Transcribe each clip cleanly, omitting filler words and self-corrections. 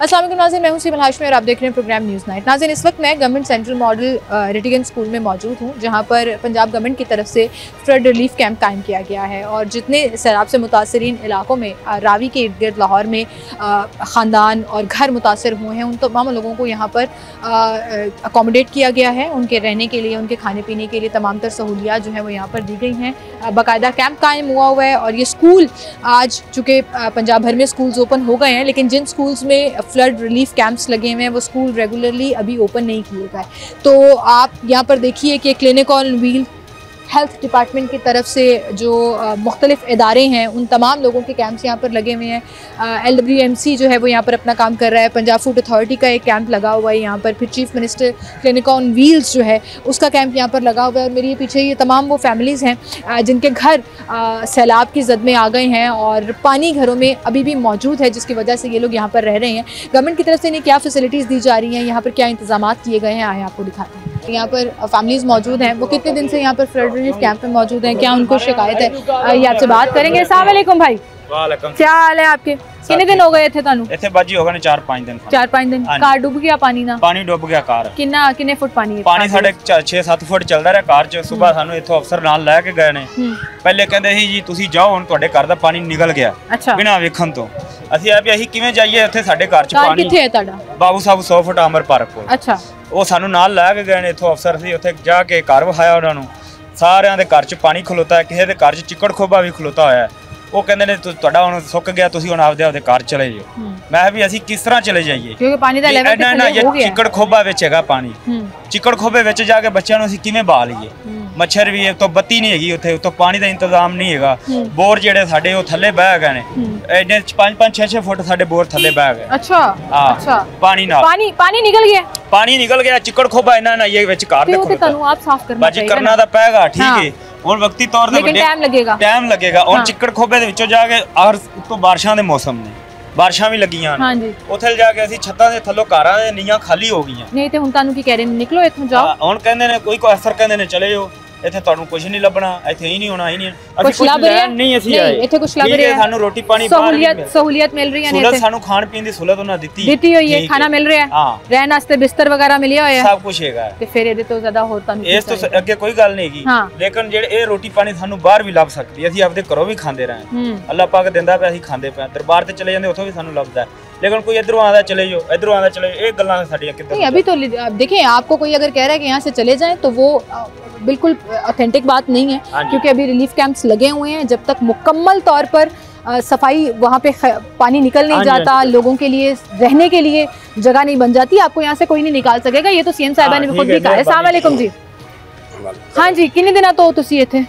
अस्सलाम वालेकुम नाज़रीन, मैं हूं सिमल हाशमी और आप देख रहे हैं प्रोग्राम न्यूज़ नाइट। नाज़रीन, इस वक्त मैं गवर्नमेंट सेंट्रल मॉडल रिटिगन स्कूल में मौजूद हूं, जहां पर पंजाब गवर्नमेंट की तरफ से फ्लड रिलीफ कैंप कायम किया गया है और जितने सैलाब से मुतासरीन इलाकों में रावी के इर्द गिर्द लाहौर में ख़ानदान और घर मुतासर हुए हैं, उन तमाम लोगों को यहाँ पर अकोमोडेट किया गया है। उनके रहने के लिए, उनके खाने पीने के लिए तमाम तर सहूलियात जो हैं वो यहाँ पर दी गई हैं। बाकायदा कैंप कायम हुआ हुआ है और ये स्कूल आज चूँकि पंजाब भर में स्कूल्स ओपन हो गए हैं, लेकिन जिन स्कूल्स में फ्लड रिलीफ कैंप्स लगे हुए हैं वो स्कूल रेगुलरली अभी ओपन नहीं किए गए। तो आप यहाँ पर देखिए कि clinic on wheel health department की तरफ से जो मुख्तलिफ इदारे हैं उन तमाम लोगों के कैंप्स यहाँ पर लगे हुए हैं। LWMC जो है वो यहाँ पर अपना काम कर रहा है। पंजाब फूड अथॉरिटी का एक कैंप लगा हुआ है यहाँ पर। फिर chief minister clinic on wheels जो है उसका कैंप यहाँ पर लगा हुआ है। और मेरे पीछे ये तमाम वो फैमिलीज़ हैं जिनके घर सैलाब की जद में आ गए हैं और पानी घरों में अभी भी मौजूद है, जिसकी वजह से ये लोग यहाँ पर रह रहे हैं। गवर्नमेंट की तरफ से इन्हें क्या फैसिलिटीज़ दी जा रही हैं, यहाँ पर क्या इंतजाम किए गए हैं, आए आपको दिखाते हैं। यहाँ पर फैमिलीज़ मौजूद हैं, वो कितने दिन से यहाँ पर फ्लड रिलीफ कैंप में मौजूद हैं, क्या उनको शिकायत है, ये आपसे बात करेंगे। अस्सलाम वालेकुम भाई, क्या हाल है आपके? कितने दिन हो गए थे तानू? इत्थे बाजी हो गए 4-5 दिन। 4-5 दिन। कार डूब गया पानी ना? पानी डूब गया कार। किन्ने फुट पानी है? पानी साढ़े 6-7 फुट चलदा रहा कार च। सुबह सानू इत्थों अफसर नाल लै के गए ने। पहले कहंदे सी जी तुसी जाओ, हुण तुहाडे घर दा पानी निकल गया बिना वेखण तो। ਅਸੀਂ ਆ ਵੀ ਅਸੀਂ ਕਿਵੇਂ ਜਾਈਏ ਉੱਥੇ ਸਾਡੇ ਘਰ ਚ ਪਾਣੀ। ਕਿੱਥੇ ਹੈ ਤੁਹਾਡਾ? ਬਾਬੂ ਸਾਹਿਬ 100 ਫੁੱਟ ਅਮਰ ਪਾਰਕ ਕੋਲ। ਅੱਛਾ, ਉਹ ਸਾਨੂੰ ਨਾਲ ਲੈ ਕੇ ਗਏ ਨੇ, ਇੱਥੋਂ ਅਫਸਰ ਸੀ, ਉੱਥੇ ਜਾ ਕੇ ਘਰ ਵਿਖਾਇਆ ਉਹਨਾਂ ਨੂੰ। ਸਾਰਿਆਂ ਦੇ ਘਰ ਚ ਪਾਣੀ ਖਲੋਤਾ ਹੈ, ਕਿਸੇ ਦੇ ਘਰ ਚ ਚਿੱਕੜ ਖੋਬਾ ਵੀ ਖਲੋਤਾ ਹੋਇਆ ਹੈ। ਉਹ ਕਹਿੰਦੇ ਨੇ ਤੁਹਾਡਾ ਹੁਣ ਸੁੱਕ ਗਿਆ, ਤੁਸੀਂ ਹੁਣ ਆਪਦੇ ਘਰ ਚਲੇ ਜਾਓ। ਮੈਂ ਵੀ ਅਸੀਂ ਕਿਸ ਤਰ੍ਹਾਂ ਚਲੇ ਜਾਈਏ ਕਿਉਂਕਿ ਪਾਣੀ ਦਾ ਲੈਵਲ ਕਿੰਨਾ ਹੋ ਗਿਆ। ਚਿੱਕੜ ਖੋਬਾ ਵਿੱਚ ਹੈਗਾ ਪਾਣੀ, ਚਿੱਕੜ ਖੋਬੇ ਵਿੱਚ ਜਾ ਕੇ ਬੱਚਿਆਂ ਨੂੰ ਅਸੀਂ ਕਿਵੇਂ ਬਾਹ ਲਈਏ। मच्छर भी है, तो बत्ती नहीं हैगी उत्थे, तो पानी का इंतजाम नहीं हैगा। बोर जेडे साडे वो थल्ले बह गए ने, एडे 5-5 6-6 फुट साडे बोर थल्ले बह गए। अच्छा अच्छा, पानी ना पानी निकल गया, पानी निकल गया। चिकड़ खोबा इना ना ये विच कार देखो तनु आप साफ करना चाहिए, बाजी करना दा पेगा। ठीक है, और वक्ती तौर ते टाइम लगेगा। और चिकड़ खोबे दे विचों जाके और तो बारिशां दे मौसम ने बारिशां भी लगियां ने, उत्थे जाके ਅਸੀਂ ਛੱਤਾਂ ਦੇ ਥੱਲੋਂ ਘਰਾਂ ਦੇ ਨੀਆਂ ਖਾਲੀ ਹੋ ਗਈਆਂ। ਨਹੀਂ ਤੇ ਹੁਣ ਤੁਹਾਨੂੰ ਕੀ ਕਹਿ ਰਹੇ ਨੇ, ਨਿਕਲੋ ਇੱਥੋਂ ਜਾਓ। ਹੁਣ ਕਹਿੰਦੇ ਨੇ ਕੋਈ ਅਫਸਰ ਕਹਿੰਦੇ ਨੇ ਚਲੇ ਜਾਓ, ਇੱਥੇ ਤੁਹਾਨੂੰ ਕੁਝ ਨਹੀਂ ਲੱਭਣਾ, ਇੱਥੇ ਹੀ ਨਹੀਂ ਹੋਣਾ, ਹੀ ਨਹੀਂ। ਅਸੀਂ ਕੁਝ ਲੈਣ ਨਹੀਂ ਅਸੀਂ ਆਏ, ਇੱਥੇ ਕੁਝ ਲੱਭ ਰਿਹਾ। ਸਾਨੂੰ ਰੋਟੀ ਪਾਣੀ ਸਹੂਲੀਅਤ ਮਿਲ ਰਹੀ ਹੈ ਨੇ, ਸਾਨੂੰ ਖਾਣ ਪੀਣ ਦੀ ਸਹੂਲਤ ਉਹਨਾਂ ਦਿੱਤੀ ਹੋਈ ਹੈ, ਖਾਣਾ ਮਿਲ ਰਿਹਾ ਹੈ, ਰਹਿਣ ਵਾਸਤੇ ਬਿਸਤਰ ਵਗੈਰਾ ਮਿਲਿਆ ਹੋਇਆ ਹੈ, ਸਭ ਕੁਝ ਹੈਗਾ। ਤੇ ਫਿਰ ਇਹਦੇ ਤੋਂ ਜ਼ਿਆਦਾ ਹੋਰ ਤੁਹਾਨੂੰ ਇਸ ਤੋਂ ਅੱਗੇ ਕੋਈ ਗੱਲ ਨਹੀਂ ਹੈਗੀ। ਲੇਕਿਨ ਜਿਹੜੇ ਇਹ ਰੋਟੀ ਪਾਣੀ ਸਾਨੂੰ ਬਾਹਰ ਵੀ ਲੱਭ ਸਕਦੀ, ਅਸੀਂ ਆਪਦੇ ਘਰੋਂ ਵੀ ਖਾਂਦੇ ਰਹੇ। ਅੱਲਾਹ ਪਾਕ ਦਿੰਦਾ ਪਿਆ, ਅਸੀਂ ਖਾਂਦੇ ਪਏ। ਦਰਬਾਰ ਤੇ ਚਲੇ ਜਾਂਦੇ, ਉੱਥੋਂ ਵੀ ਸਾਨੂੰ ਲੱਭਦਾ। लेकिन कोई इधरों आधा चले जाओ, इधरों आधा चले जाओ, एक गल्लां साडियां किधर नहीं। अभी तो देखिए, आपको कोई अगर कह रहा है कि यहाँ से चले जाएं तो वो बिल्कुल ऑथेंटिक बात नहीं है, क्योंकि अभी रिलीफ कैंप्स लगे हुए हैं। जब तक मुकम्मल तौर पर सफाई वहाँ पे पानी निकल नहीं जाता, लोगों के लिए रहने के लिए जगह नहीं बन जाती, आपको यहाँ से कोई नहीं निकाल सकेगा। ये तो CM साहिबा ने खुद भी कहा है। अस्सलाम वालेकुम जी। हाँ जी, कितने दिन तो तुसी इत्थे?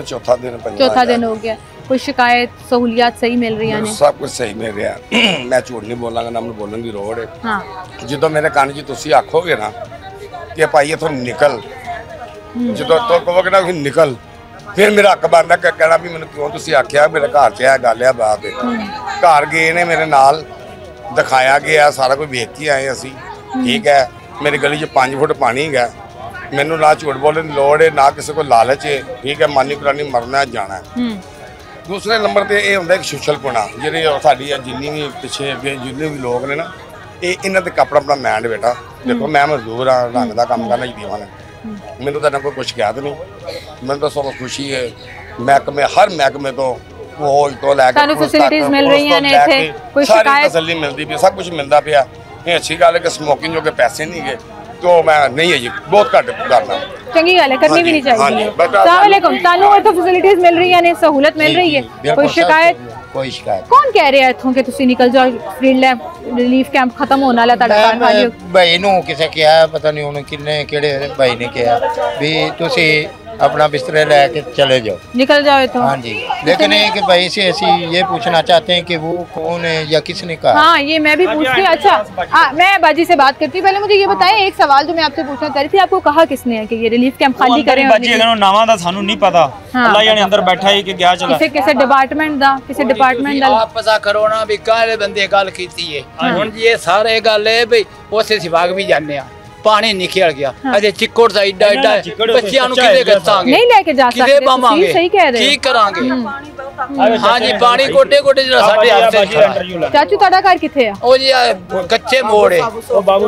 चौथा दिन हो गया। कोई शिकायत सहूलियात सही मिल रही है? सब कुछ सही मिल रहा है। मैं झूठ नहीं बोलांगा ना, मैं बोलने की लोड़ है। हाँ। जो मेरे कान जी तुसी आखोगे ना कि भाई इथों निकल, जो तो कहोगे ना कि निकल, फिर मेरा हक बनदा कहना भी मैंने क्यों तुसी आख्या मेरे घर च है गल है बात है। घर गए ने मेरे नाल, दिखाया गया सारा कुछ वेख के आए असी। ठीक है, मेरी गली च 5 फुट पानी है, मैनू ना झूठ बोलने की लोड़ है ना किसी को लालच है। ठीक है, मानी पुरानी मरना जाना है। दूसरे नंबर पर यह होंगे सुछलपुना, जी साड़ी जिन्नी भी पिछे अगे जिन्ने भी लोग ने ना, ये इन्हों तक अपना अपना मैंड बेटा। देखो मैं मजदूर हाँ, रंग का काम करना जीवन है, मैंने तो कोई कुछ शिकायत नहीं। मैंने तो सब खुशी है, महकमे हर महकमे तो फौज तो लैके सारी तसल्ली मिलती पी, सब कुछ मिलता पाया। ये अच्छी गल है कि स्मोकिंग जो के पैसे नहीं गए तो मैं नहीं है जी, बहुत घट करना चंगी गल है, करनी भी नहीं चाहिए। तो फैसिलिटीज मिल रही है, सहूलत मिल रही है, कोई शिकायत? कोई शिकायत कौन कह रहा है इत्थों कि तुसी निकल जाओ, फील्ड रिलीफ कैंप खत्म होने वाला है? भाई नूं किसे कहा, पता नहीं उन्होंने किन्ने केड़े भाई ने कहा भी तुसी अपना बिस्तर लेके चले जाओ, निकल जाओ इत्थों। हाँ जी, लेकिन ये कि भाई से ऐसी ये पूछना चाहते हैं कि वो कौन है या किसने कहा? हाँ, ये मैं भी पूछती हूँ। अच्छा, मैं बाजी से बात करती हूँ। पहले मुझे ये बताएं, एक सवाल जो मैं आपसे पूछना चाह रही थी, आपको कहा किसने है कि ये रिलीफ कैंप खाली करें? बाजी नावां दा सानू नहीं पता, अल्लाह जाने अंदर बैठा है कि क्या चला। किसी डिपार्टमेंट दा, किसी डिपार्टमेंट दा आप पता करो ना भी काले बंदे गल कीती है। हुण ये सारे गल है भाई उसे सिवाग भी जाने आ, पानी निकल गया। अरे चिक्कोड़ सा एडा एडा बच्चियां नु किदे गसांगे, नहीं लेके जा सकते, सही कह रहे हो, ठीक करांगे। हाँ जी, पानी कोटे कोटे साढ़े हफ्ते चाचू ਤੁਹਾਡਾ ਘਰ ਕਿੱਥੇ ਆ? ਉਹ ਜੀ ਕੱਚੇ ਮੋੜ है। बाबू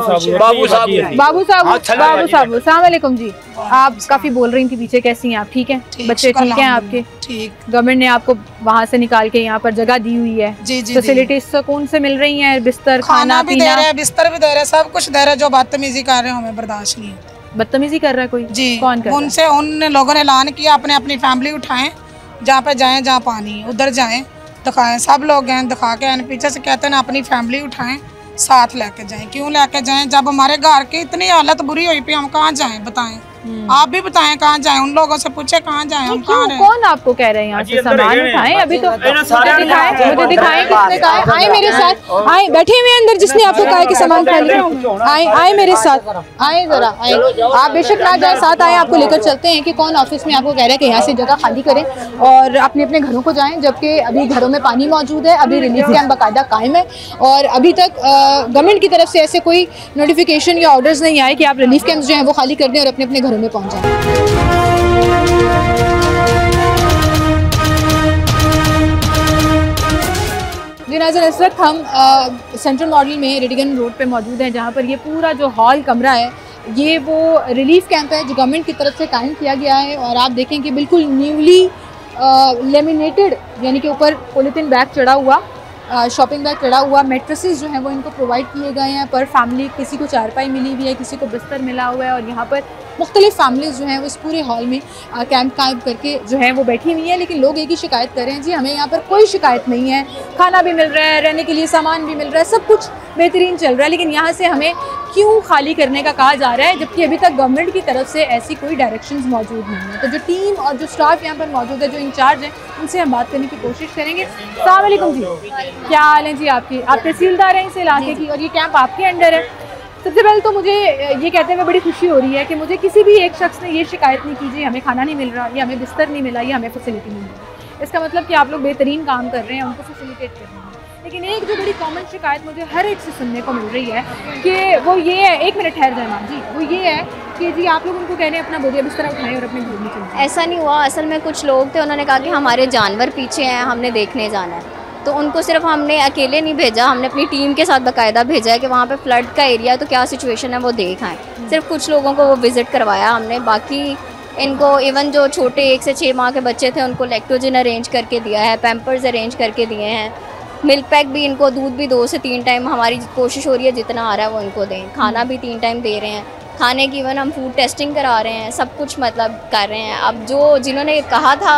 साहब अस्सलाम वालेकुम जी। आप काफी बोल रही थी पीछे, कैसी हैं आप? ठीक है, बच्चे ठीक हैं आपके? ठीक। गवर्नमेंट ने आपको वहाँ से निकाल के यहाँ पर जगह दी हुई है, फैसिलिटीज सुकून से मिल रही हैं, बिस्तर खाना भी दे रहे हैं, बिस्तर भी दे रहे हैं, सब कुछ दे रहे हैं। जो बदतमीजी कर रहे हैं हमें बर्दाश्त नहीं है। बदतमीजी कर रहा है कोई? जी, कौन कर उनसे उन लोगों ने ऐलान किया अपने अपनी फैमिली उठाएं, जहाँ पे जाएं, जहाँ पानी उधर जाएं, दिखाएं। सब लोग हैं, दिखा के पीछे से कहते हैं अपनी फैमिली उठाएं, साथ लेके जाएं। क्यों लेके जाएं जब हमारे घर की इतनी हालत बुरी हुई पे हम कहाँ जाएं? बताएं, आप भी बताएं कहाँ जाएं? उन लोगों से पूछे कहाँ जाएं, हम कहाँ रहे? कौन आपको कह रहे हैं यहाँ से सामान उठाएं? अभी तो मुझे दिखाएं किसने कहा है। आए मेरे साथ, आए बैठे हुए अंदर जिसने आपको कहा है कि सामान उठा लिया। आए मेरे साथ, आए जरा आए, आप बेशक ना जाए, साथ आए, आपको लेकर चलते हैं कि कौन ऑफिस में आपको कह रहा है कि यहाँ से जगह खाली करें और अपने अपने घरों को जाएं, जबकि अभी घरों में पानी मौजूद है, अभी रिलीफ कैंप बाकायदा कायम है और अभी तक गवर्नमेंट की तरफ से ऐसे कोई नोटिफिकेशन या ऑर्डर्स नहीं आए कि आप रिलीफ कैंप्स जो हैं वो खाली कर दें और अपने अपने घरों में पहुँच जाएं। जी नाज़रीन, इस वक्त हम सेंट्रल मॉडल में रेडिगन रोड पे मौजूद हैं, जहाँ पर ये पूरा जो हॉल कमरा है ये वो रिलीफ कैंप है जो गवर्नमेंट की तरफ से कायम किया गया है। और आप देखें कि बिल्कुल न्यूली लेमिनेटेड, यानी कि ऊपर पॉलीथीन बैग चढ़ा हुआ, शॉपिंग बैग चढ़ा हुआ, मेट्रेसेस जो हैं वो इनको प्रोवाइड किए गए हैं पर फैमिली। किसी को चारपाई मिली हुई है, किसी को बिस्तर मिला हुआ है और यहाँ पर मुख्तलिफ फैमिलीज़ जो हैं वो इस पूरे हॉल में कैंप कायम करके जो है वो बैठी हुई हैं। लेकिन लोग एक ही शिकायत कर रहे हैं, जी हमें यहाँ पर कोई शिकायत नहीं है, खाना भी मिल रहा है, रहने के लिए सामान भी मिल रहा है, सब कुछ बेहतरीन चल रहा है, लेकिन यहाँ से हमें क्यों खाली करने का कहा जा रहा है जबकि अभी तक गवर्नमेंट की तरफ से ऐसी कोई डायरेक्शंस मौजूद नहीं है। तो जो टीम और जो स्टाफ यहाँ पर मौजूद है, जो इंचार्ज हैं, उनसे हम बात करने की कोशिश करेंगे। अस्सलाम वालेकुम जी, क्या हाल है जी आपकी? आप तहसीलदार हैं इस इलाके की और ये कैंप आपके अंडर है। सबसे पहले तो मुझे ये कहते हुए बड़ी खुशी हो रही है कि मुझे किसी भी एक शख्स ने ये शिकायत नहीं की जी हमें खाना नहीं मिल रहा, या हमें बिस्तर नहीं मिला, या हमें फैसिलिटी नहीं मिली। इसका मतलब कि आप लोग बेहतरीन काम कर रहे हैं, उनको फैसिलिटेट कर रहे हैं। लेकिन एक जो बड़ी कॉमन शिकायत मुझे हर एक से सुनने को मिल रही है कि वो ये है, एक मिनट ठहर जाए मैम जी, वो ये है कि जी आप लोग उनको कह रहे हैं अपना बोरिया बिस्तर उठाएं और अपने घर में चले। ऐसा नहीं हुआ, असल में कुछ लोग थे, उन्होंने कहा कि हमारे जानवर पीछे हैं, हमने देखने जाना है, तो उनको सिर्फ हमने अकेले नहीं भेजा, हमने अपनी टीम के साथ बाकायदा भेजा है कि वहाँ पे फ्लड का एरिया है तो क्या सिचुएशन है वो देख आएँ। सिर्फ कुछ लोगों को वो विज़िट करवाया हमने, बाकी इनको इवन जो छोटे 1 से 6 माह के बच्चे थे उनको लैक्टोजन अरेंज करके दिया है, पैम्पर्स अरेंज करके दिए हैं, मिल्क पैक भी, इनको दूध भी 2 से 3 टाइम हमारी कोशिश हो रही है जितना आ रहा है वो इनको दें, खाना भी 3 टाइम दे रहे हैं, खाने की इवन हम फूड टेस्टिंग करा रहे हैं, सब कुछ मतलब कर रहे हैं। अब जो जिन्होंने कहा था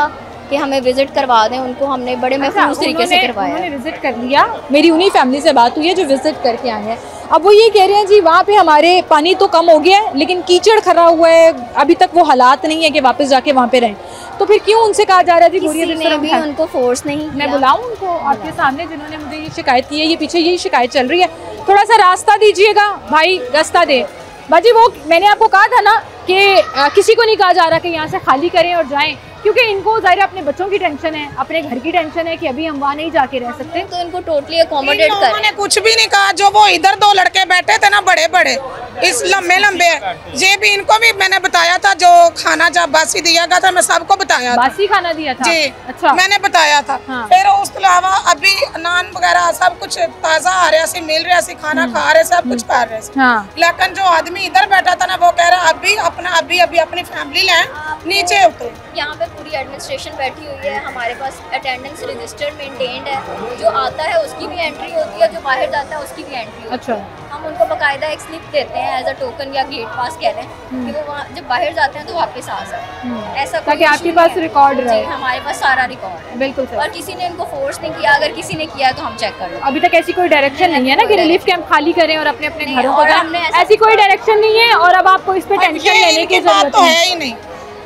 कि हमें विजिट करवा दें उनको हमने बड़े महफूज तरीके से करवाया। उन्होंने विजिट कर लिया, मेरी उन्हीं फैमिली से बात हुई है जो विजिट करके आए हैं। अब वो ये कह रहे हैं जी वहाँ पे हमारे पानी तो कम हो गया है लेकिन कीचड़ खरा हुआ है, अभी तक वो हालात नहीं है कि वापस जाके वहाँ पे रहें। तो फिर क्यों उनसे कहा जा रहा है जी बोरिया बिस्तर भी उनको फोर्स नहीं? मैं बुलाऊं उनको आपके सामने जिन्होंने मुझे ये शिकायत की है, ये पीछे यही शिकायत चल रही है, थोड़ा सा रास्ता दीजिएगा भाई, रास्ता दे बाजी। वो मैंने आपको कहा था ना कि किसी को नहीं कहा जा रहा कि यहाँ से खाली करें और जाएं, क्योंकि इनको ज़ाहिर अपने बच्चों की टेंशन है, अपने घर की टेंशन है कि अभी हम वहाँ नहीं जाके रह सकते, तो इनको टोटली अकोमोडेट कर। उन्होंने कुछ भी नहीं कहा, जो वो इधर 2 लड़के बैठे थे ना बड़े बड़े, इस लंबे लंबे, ये भी इनको भी मैंने बताया था, जो खाना जब बासी दिया गया था मैं सबको बताया था। बासी खाना दिया था जी, अच्छा मैंने बताया था। हाँ। फिर उसके अलावा अभी नान वगैरह सब कुछ ताज़ा आ रहा से मिल रहा से, खाना खा रहे, सब कुछ खा रहे। हाँ। लेकिन जो आदमी इधर बैठा था ना वो कह रहा अभी अपनी फैमिली लें, नीचे उतरो। यहाँ पे पूरी एडमिनिस्ट्रेशन बैठी हुई है, हमारे पास अटेंडेंस रजिस्टर मेंटेन्ड है, जो आता है उसकी भी एंट्री होती है, जो बाहर जाता है उसकी भी एंट्री होती है। अच्छा। हम उनको बाकायदा एक स्लिप देते हैं एज अ टोकन या गेट पास कह रहे हैं कि वो वहाँ जब बाहर जाते हैं तो वापस आ सकते, ऐसा ताकि आपके पास रिकॉर्ड रहे। हमारे पास सारा रिकॉर्ड है बिल्कुल, और किसी ने इनको फोर्स नहीं किया, अगर किसी ने किया तो हम चेक कर लो। अभी तक ऐसी कोई डायरेक्शन नहीं है ना कि रिलीफ कैंप खाली करें और अपने अपने घरों को जाएं, ऐसी कोई डायरेक्शन नहीं है। और अब आपको इस पे टेंशन लेने की जरूरत तो है ही नहीं।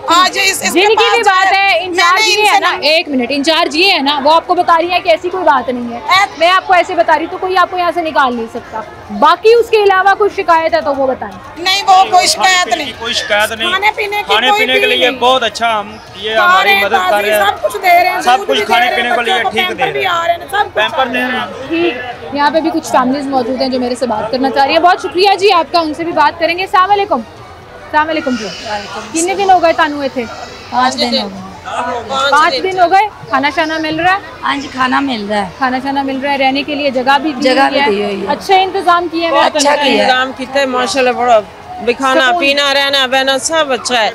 आज जिनकी भी बात है, इंचार्ज ये है ना, एक मिनट, इंचार्ज ये है ना, वो आपको बता रही है कि ऐसी कोई बात नहीं है, मैं आपको ऐसे बता रही तो कोई आपको यहाँ से निकाल नहीं सकता। बाकी उसके अलावा कोई शिकायत है तो वो बताएं। नहीं, वो कोई शिकायत नहीं, कोई शिकायत नहीं। खाने पीने के लिए बहुत अच्छा, हम ये हमारी मदद कर रहे हैं, सब कुछ दे रहे हैं, सब कुछ खाने पीने के लिए ठीक दे रहे हैं, पैम्पर दे रहे हैं। ठीक, यहाँ पे भी कुछ फैमिलीज मौजूद हैं जो मेरे से बात करना चाह रही है। बहुत शुक्रिया जी आपका, उनसे भी बात करेंगे। अस्सलाम वालेकुम। अस्सलाम वालेकुम जी, कितने दिन हो गए तानू थे? 5 दिन हो गए। 5 दिन हो गए, खाना शाना मिल रहा है? हाँ जी, खाना मिल रहा है। खाना शाना मिल रहा है, रहने के लिए जगह भी दी हुई है। अच्छे इंतजाम किए हुए? अच्छा इंतजाम किया माशाल्लाह, बड़ा भी खाना पीना रहना बहना सब अच्छा है।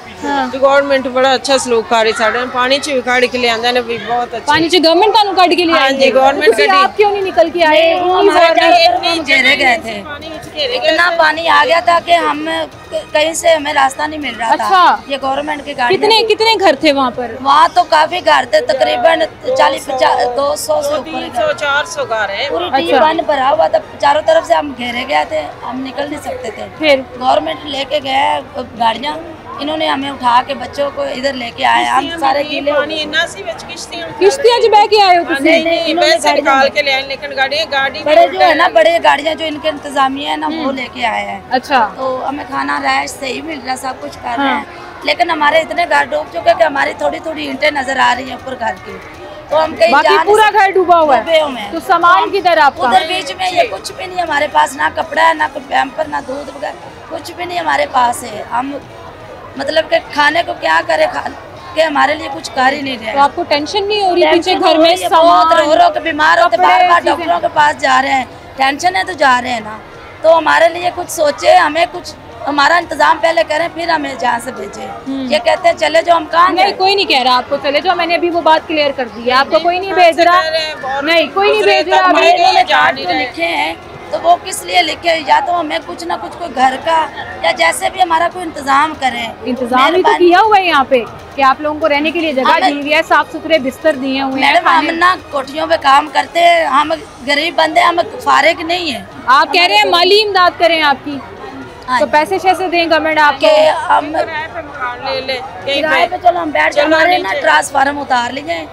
तो गवर्नमेंट बड़ा अच्छा सलूक कर रही साडे, पानी च भी काढ़ के ले आंदा ने भी बहुत अच्छा। पानी च गवर्नमेंट तानू काढ़ के ले आई? जी गवर्नमेंट कड़ी। आप क्यों नहीं निकल के आए? घेरे गए थे, इतना पानी आ गया था कि हम कहीं से हमें रास्ता नहीं मिल रहा था। ये गवर्नमेंट की गाड़ी। कितने घर थे वहाँ पर? वहाँ तो काफी घर थे, तकरीबन 40-50-200 से ऊपर 400 घर है। पूरी टीम बंद भरा हुआ था, चारों तरफ से हम घेरे गए थे, हम निकल नहीं सकते थे। फिर गवर्नमेंट लेके गए गाड़ियाँ, इन्होंने हमें उठा के बच्चों को इधर लेके आए। हम सारे गीले किश्तियाँ जो बह के आए हो निकाल के ले आए, लेकिन गाड़ी बड़े जो है ना, बड़े गाड़ियाँ जो इनके इंतजामिया है ना, वो लेके आए हैं। अच्छा। तो हमें खाना रैश सही मिल रहा है, सब कुछ कर रहे हैं, लेकिन हमारे इतने घर डूब चुके कि हमारी थोड़ी थोड़ी ईंटें नजर आ रही है ऊपर घर की, तो हम कहीं बाकी पूरा घर डूबा हुआ है। तो सामान किधर आपका? उधर बीच में ये कुछ भी नहीं हमारे पास, ना कपड़ा है, ना कोई पैम्पर, ना दूध वगैरह, कुछ भी नहीं हमारे पास है। हम मतलब कि खाने को क्या करे, कि हमारे लिए कुछ कर ही नहीं रहे। तो आपको टेंशन नहीं हो रही? पीछे घर में बहुत रो के बीमार होते, बार बार डॉक्टरों के पास जा रहे हैं, टेंशन है तो जा रहे हैं ना। तो हमारे लिए कुछ सोचे, हमें कुछ हमारा इंतजाम पहले करें, फिर हमें जहाँ से भेजे। ये कहते हैं चले जाओ, हम कहाँ? नहीं, कोई नहीं कह रहा आपको चले जाओ, मैंने अभी वो बात क्लियर कर दी है। आपको कोई नहीं भेज रहा? नहीं, कोई नहीं भेज रहा। अभी लिखे हैं तो वो किस लिए लिखे? या तो हमें कुछ ना कुछ कोई घर का या जैसे भी हमारा कोई इंतजाम करें। इंतजाम ही तो किया हुआ है यहाँ पे कि आप लोगों को रहने के लिए जगह दी हुई है, साफ सुथरे बिस्तर दिए हुए हैं। हम ना कोठियों पे काम करते हैं, हम गरीब बंदे, हम फारिग नहीं है। आप कह रहे हैं माली इमदाद करें आपकी, तो पैसे कैसे दें गवर्नमेंट आपके? हम किराए पे चलो हम बैठ जाए, हमारे ना ट्रांसफार्मर उतार लीजिए,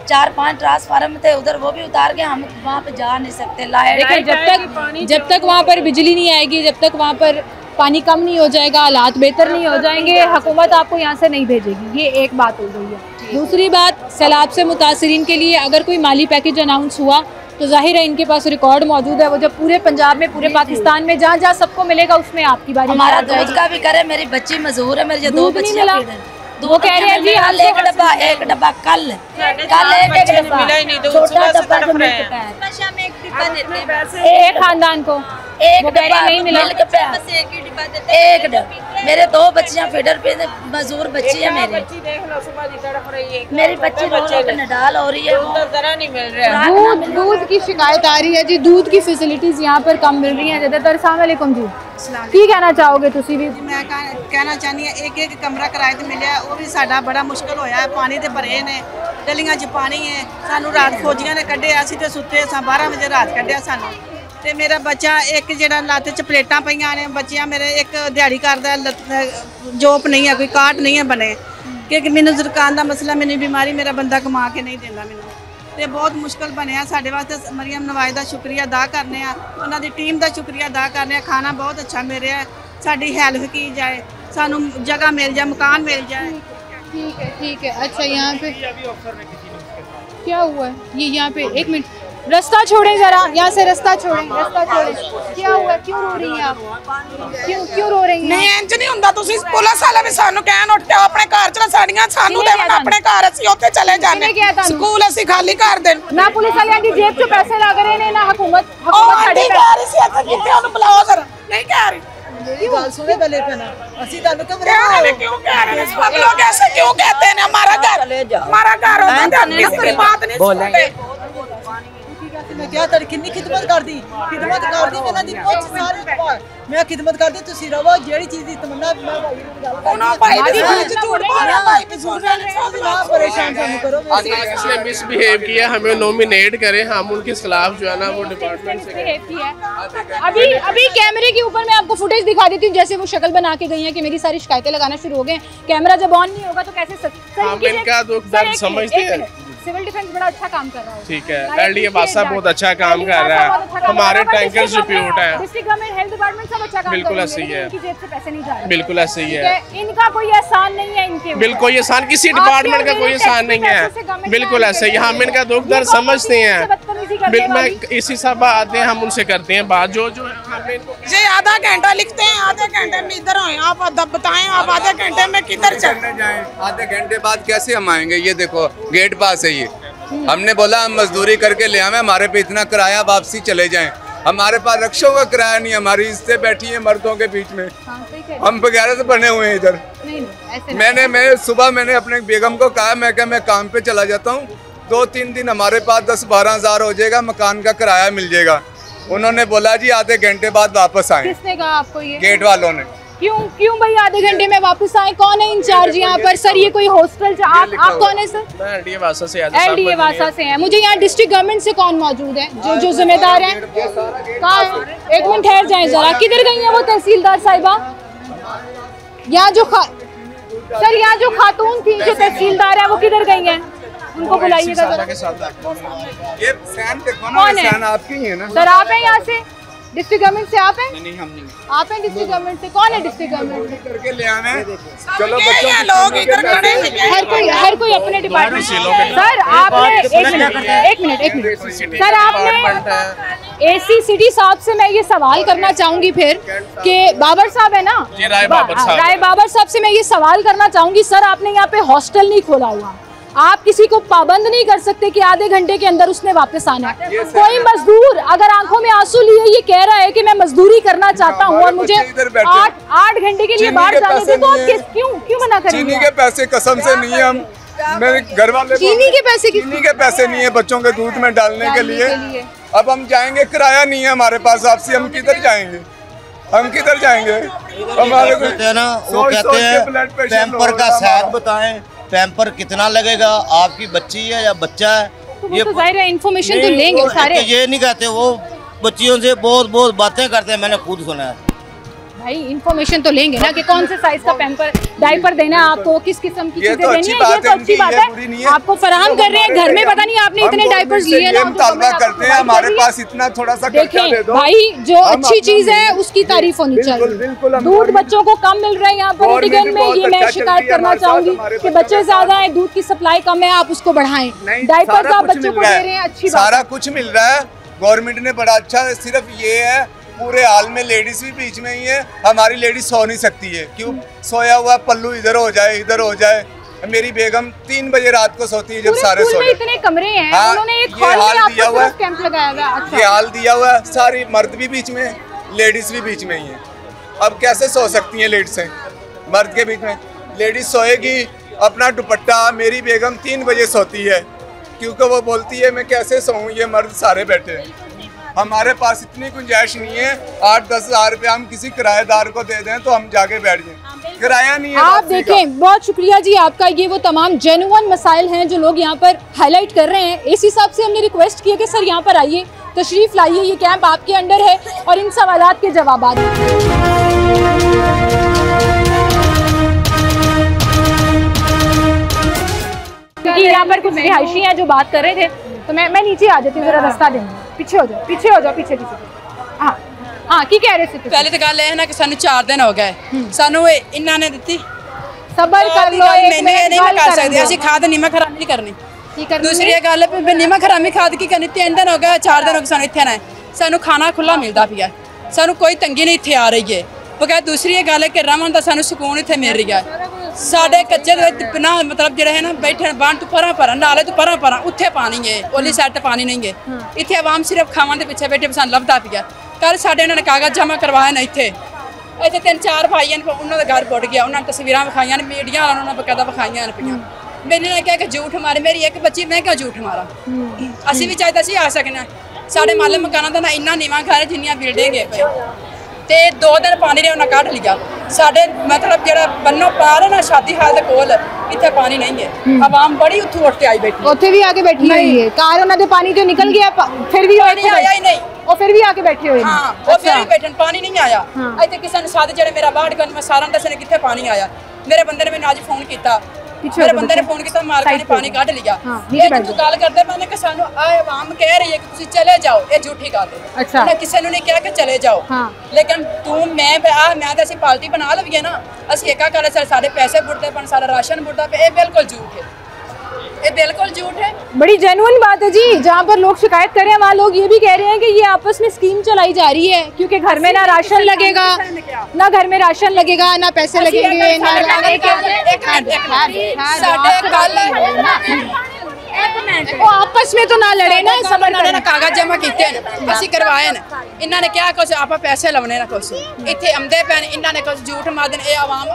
4-5 ट्रांसफार्मर थे उधर, वो भी उतार के हम वहाँ पे जा नहीं सकते। देखिए जब तक वहाँ पर बिजली नहीं आएगी, जब तक वहाँ पर पानी कम नहीं हो जाएगा, हालात बेहतर नहीं हो जाएंगे, हुकूमत आपको यहाँ से नहीं भेजेगी। ये एक बात हो गई है। दूसरी बात, सैलाब से मुतासरीन के लिए अगर कोई माली पैकेज अनाउंस हुआ तो जाहिर है इनके पास रिकॉर्ड मौजूद है। वो जब पूरे पंजाब में, पूरे पाकिस्तान में जहाँ जहाँ सबको मिलेगा, उसमें आपकी बारी। हमारा दूध का भी करे, मेरी बच्ची मजदूर है, मेरे 2 बच्चियां वो कह रहे हैं जी हाल एक डब्बा कल एक डब्बा छोटा डब्बा एक खानदान को एक डब्बा नहीं मिला, एक डब्बा। मेरे 2 बच्चियां फीडर पे, मजदूर बच्ची है मेरी बच्ची नडाल हो रही है। दूध की शिकायत आ रही है जी, दूध की फैसिलिटीज यहाँ पर कम मिल रही हैं ज़्यादातर। अस्सलाम वालेकुम जी, की कहना चाहोगे तुसी भी? मैं कहना चाहनी है, एक कमरा किराए ते मिलिया, वो भी साडा बड़ा मुश्किल होया है। पानी ते भरे ने, गलियां च पानी है। सानू रात फौजियां ने कड्ढिया, असीं ते सुत्ते सां, 12 बजे रात कड्ढिया सानू। ते मेरा बच्चा एक जेड़ा लत्त च प्लेटां पईयां ने, बच्चियां मेरे एक दिहाड़ी करदा, जॉब नहीं है, कोई काट नहीं है बने, क्योंकि मैनू ज़ुकाम दा मसला, मैनू बीमारी, मेरा बंदा कमा के नहीं देंदा मैनू, ते बहुत मुश्किल बनया साडे वास्ते। मरियम नवाज़ दा शुक्रिया अदा करने आ, उन्हां दी टीम दा शुक्रिया अदा करने आ। खाना बहुत अच्छा मिल रहा है, साडी हेल्प की जाए, सानू जगह मिल जाए, मकान मिल जाए। ठीक है। अच्छा, यहाँ पे क्या हुआ है? ये यहाँ पे एक मिनट, रास्ता छोड़ें जरा, यहाँ से रास्ता छोड़ें। क्या हुआ, क्यों रो रही हैं आप? क्यों रो रही हैं? नहीं इंज नहीं हुंदा, तुसी पुलिस वाले भी सानू कहन उठ के अपने घर चला, साड़ियां सानू देवन अपने घर, ਅਸੀਂ ਉੱਥੇ चले जाने, स्कूल ਅਸੀਂ खाली कर देन। ना पुलिस वालियां दी जेब चों पैसे लग रहे ने, ना हुकूमत साडे कह रही सी ਇੱਥੇ ਕਿੱਥੇ ਉਹਨੂੰ ਬੁਲਾਓ ਜ਼ਰਾ, नहीं कह रही। ये बात सुने गले पे ना, ਅਸੀਂ ਤੁਹਾਨੂੰ क्यों कह रहे हैं? सब लोग ऐसे क्यों कहते हैं? हमारा घर होता है, किसी की बात नहीं सुनते। मैं क्या तेरी कितनी खिदमत कर दी मैंने दी कुछ सारे मैं खिदमत कर दी, तुसी रहो जेड़ी चीज दी तमन्ना ਉਹਨਾਂ ਭਾਈ ਦੇ ਵਿੱਚ ਝੂਠ ਬੋਲਿਆ, ਭਾਈ भी झूठ ना परेशान सानू करो। इसने मिसबिहेव किया, हमें नॉमिनेट करें, हम उनके खिलाफ जो है ना वो डिपार्टमेंट से। अभी कैमरे के ऊपर मैं आपको फुटेज दिखा देती हूँ, जैसे वो शक्ल बना के गई है कि मेरी सारी शिकायतें लगाना शुरू हो गए। कैमरा जब ऑन नहीं होगा तो कैसे हम इनका दुख दर्द समझते हैं। सिविल डिफेंस बड़ा अच्छा काम कर रहा है। ठीक है, एलडीए बासा बहुत अच्छा काम कर रहा है, हमारे टैंकर्स रिप्यूट है, डिस्ट्रिक्ट गवर्नमेंट हेल्थ डिपार्टमेंट सब अच्छा काम बिल्कुल कर रही सही है, इनकी जेब से पैसे नहीं जा रहे, बिल्कुल ऐसे ही है, इनका कोई एहसान नहीं है इनके, बिल्कुल एहसान किसी डिपार्टमेंट का कोई एहसान नहीं है, बिल्कुल ऐसे ही। हम इनका दुख दर्द समझते हैं। बदतमीजी करने वाली? इसी सब आते हैं, हम उनसे करते हैं बात। जो हमें ये आधा घंटा लिखते हैं, आधे घंटे में इधर आए, आप बताएं आप आधे घंटे में किधर चलने जाएं? आधे घंटे बाद कैसे हम आएंगे? ये देखो गेट पास है ये। हमने बोला हम मजदूरी करके ले आवे, हमारे पे इतना किराया, वापसी चले जाएं। हमारे पास रक्षों का किराया नहीं, हमारी इज्जतें बैठी है मर्दों के बीच में। हम बगैर से बने हुए हैं इधर। मैं सुबह अपने बेगम को कहा, मैं काम पे चला जाता हूँ, 2-3 दिन हमारे पास 10-12 हज़ार हो जाएगा, मकान का किराया मिल जाएगा। उन्होंने बोला जी आधे घंटे बाद वापस आए। किसने कहा आपको ये? गेट वालों ने। क्यों भाई आधे घंटे में वापस आए? कौन है इंचार्ज यहाँ पर? सर ये कोई हॉस्टल? आप कौन है सर? मैं एलडीए वासा से हैं। मुझे यहाँ डिस्ट्रिक्ट गवर्नमेंट से कौन मौजूद है जो जिम्मेदार हैं? कहाँ है? एक मिनट ठहर जाएं जरा। किधर गई है वो तहसीलदार साहिबा? यहाँ जो खातून थी, जो तहसीलदार है, वो किधर गई हैं? उनको बुलाइएगा जरा। ये फैन देखो ना, ये फैन आपकी है ना? सर आप हैं यहाँ से? डिस्ट्रिक्ट गवर्नमेंट से आप हैं? नहीं हम नहीं। आप हैं डिस्ट्रिक्ट गवर्नमेंट से? कौन है डिस्ट्रिक्ट गवर्नमेंट से? करके ले आने। चलो बच्चों लोग इधर खड़े हैं, हर कोई अपने डिपार्टमेंट। सर आपने एक मिनट सर, आपने एसी सिटी साहब से मैं ये सवाल करना चाहूंगी फिर कि बाबर साहब है ना, राय बाबर साहब से मैं ये सवाल करना चाहूंगी, सर आपने यहाँ पे हॉस्टल नहीं खोला हुआ, आप किसी को पाबंद नहीं कर सकते कि आधे घंटे के अंदर उसने वापस आना है। कोई मजदूर अगर आंखों में आंसू लिए ये कह रहा है कि मैं मजदूरी करना चाहता हूँ और मुझे 8 घंटे के लिए बाहर जाने दे, तो आप क्यों मना करेंगे? चीनी के पैसे कसम से नहीं है, हम मेरे घर वाले चीनी के पैसे नहीं है बच्चों के दूध में डालने के लिए। अब हम जाएंगे, किराया नहीं है हमारे पास, आपसे हम किधर जाएंगे? हमारे को वो कहते हैं पैम्पर का साथ बताएं, पैम्पर कितना लगेगा, आपकी बच्ची है या बच्चा है? तो ये तो जाहिर है इन्फॉर्मेशन तो लेंगे सारे। ये नहीं कहते, वो बच्चियों से बहुत बातें करते हैं, मैंने खुद सुना है। भाई इन्फॉर्मेशन तो लेंगे ना कि कौन से साइज का पैम्पर डायपर देना है आपको, किस किस्म की चीजें देनी है। ये तो अच्छी बात है, आपको फराहम कर रहे हैं। घर में पता नहीं आपने इतने डायपर्स लिए ना, करते हैं हमारे पास इतना थोड़ा सा। देखें भाई, जो अच्छी चीज है उसकी तारीफ होनी चाहिए। दूध बच्चों को कम मिल रहा है यहाँ पर रिटिगन में, ये मैं शिकायत करना चाहूंगी कि बच्चे ज्यादा है, दूध की सप्लाई कम है, आप उसको बढ़ाएं। डायपर आप बच्चों को दे रहे हैं, अच्छी बात, सारा कुछ मिल रहा है, गवर्नमेंट ने बड़ा अच्छा। सिर्फ ये है पूरे हाल में लेडीज भी बीच में ही है, हमारी लेडीज सो नहीं सकती है। क्यों? सोया हुआ पल्लू इधर हो जाए। मेरी बेगम 3 बजे रात को सोती है जब सारे सो। इतने कमरे हैं, उन्होंने एक ये हाल दिया हुआ है, कैंप लगाया हुआ है। अच्छा। ये हाल दिया हुआ है, सारी मर्द भी बीच में, लेडीज भी बीच में ही है। अब कैसे सो सकती है लेडीज से? मर्द के बीच में लेडीज सोएगी अपना दुपट्टा। मेरी बेगम 3 बजे सोती है क्योंकि वो बोलती है मैं कैसे सोऊं, ये मर्द सारे बैठे हैं। हमारे पास इतनी गुंजाइश नहीं है 8-10 हज़ार रुपया हम किसी किराएदार को दे दें तो हम जाके बैठ जाएं, किराया नहीं है। आप देखें, बहुत शुक्रिया जी आपका। ये वो तमाम जेन्युइन मसाइल हैं जो लोग यहाँ पर हाईलाइट कर रहे हैं। इसी हिसाब से हमने रिक्वेस्ट किया कि सर यहाँ पर आइए, तशरीफ लाइए, ये कैंप आपके अंडर है और इन सवालात के जवाब। क्योंकि यहाँ पर कुछ रिहायशी हैं जो बात कर रहे थे, तो मैं नीचे आ जाती हूँ, जरा रास्ता देंगे। पीछे हो जाओ। हाँ की कह रहे थे? पहले तो गल है ना कि सानू 4 दिन हो गए, सानू इन्हां ने दित्ती। सबर कर लो, नहीं कर सकते ਅਸੀਂ खाद नीमक हरामी नहीं करनी। दूसरी गल नीमक हरामी खाद की करनी। 3 दिन हो गए, 4 दिन हो गए सानू इत्थे ना, सानू खाना खुला मिलता पिया, सानू कोई तंगी नहीं इत्थे आ रही है। बगैर दूसरी गल है कि रमन का सानू सुकून इत्थे मिल रही है। साडे कच्चे ना मतलब जो है ना बैठे बाण तो परा नाले तो परा उत्थे पानी है, ओली साइड पानी नहीं है। इत्थे आवाम सिर्फ खावन के पिछे बैठे सानू लभदा पिया। कल साडे उन्होंने कागज जमा करवाए ना, इत्थे 3-4 भाई हैं, उन्होंने घर पुट गया, उन्होंने तस्वीर विखाई, मीडिया वालों ने बकायदा विखाई पिया। मैंने क्या कि झूठ मारे, मेरी एक बच्ची, मैं क्या झूठ मारा? असी भी चाहते असी आ सकना। साडे माले मकाना का ना इन्ना नीवा घर है जिन्नियां बिल्डिंग है ते 2 दिन पानी ने उन्हें कढ़ लिया। साडे मतलब जो बन्नो पार है ना शादी हाल कोल, इतने पानी नहीं है। आवाम बड़ी उठू उठ के आई बैठी, उत्थे भी आके बैठी हुई है। कार उन्होंने पानी जो निकल गया फिर भी आया ही नहीं, और फिर भी आके बैठे हुए। हाँ, वो फिर भी बैठे, पानी नहीं आया। इतने किसी ने साथ जो मेरा बाढ़ कर, मैं सारा दसने कितने पानी आया। मेरे बंदे ने मैंने आज फोन किया, मेरे बंदे ने फोन किया, मालक ने पानी कढ़ लिया। तू गल करते मैंने कि सानू आवाम कह रही है कि तुसी चले जाओ, ये झूठी गल है। अच्छा। उन्हें किसी ने नहीं कहा कि चले जाओ। लेकिन तू मैं तो असीं पार्टी बना लवीए ना, असीं एका कर सारे पैसे बुढ़ते पन, सारा राशन बुढ़ता पे, ये बिल्कुल झूठ है। ये बिल्कुल झूठ है। बड़ी जेन्युइन बात है जी। जहाँ पर लोग शिकायत कर रहे हैं वहाँ लोग ये भी कह रहे हैं कि ये आपस में स्कीम चलाई जा रही है, क्योंकि घर में ना राशन लगेगा, ना घर में राशन लगेगा, ना पैसे लगेंगे, ना वो आपस में तो ना लड़े ना, सबर ना कागज जमा किए असि करवाए ना, इन्होंने क्या कुछ आप पैसे लवने ना कुछ इतने आमदे पैन, इन्होंने कुछ झूठ मार देने, ये आवाम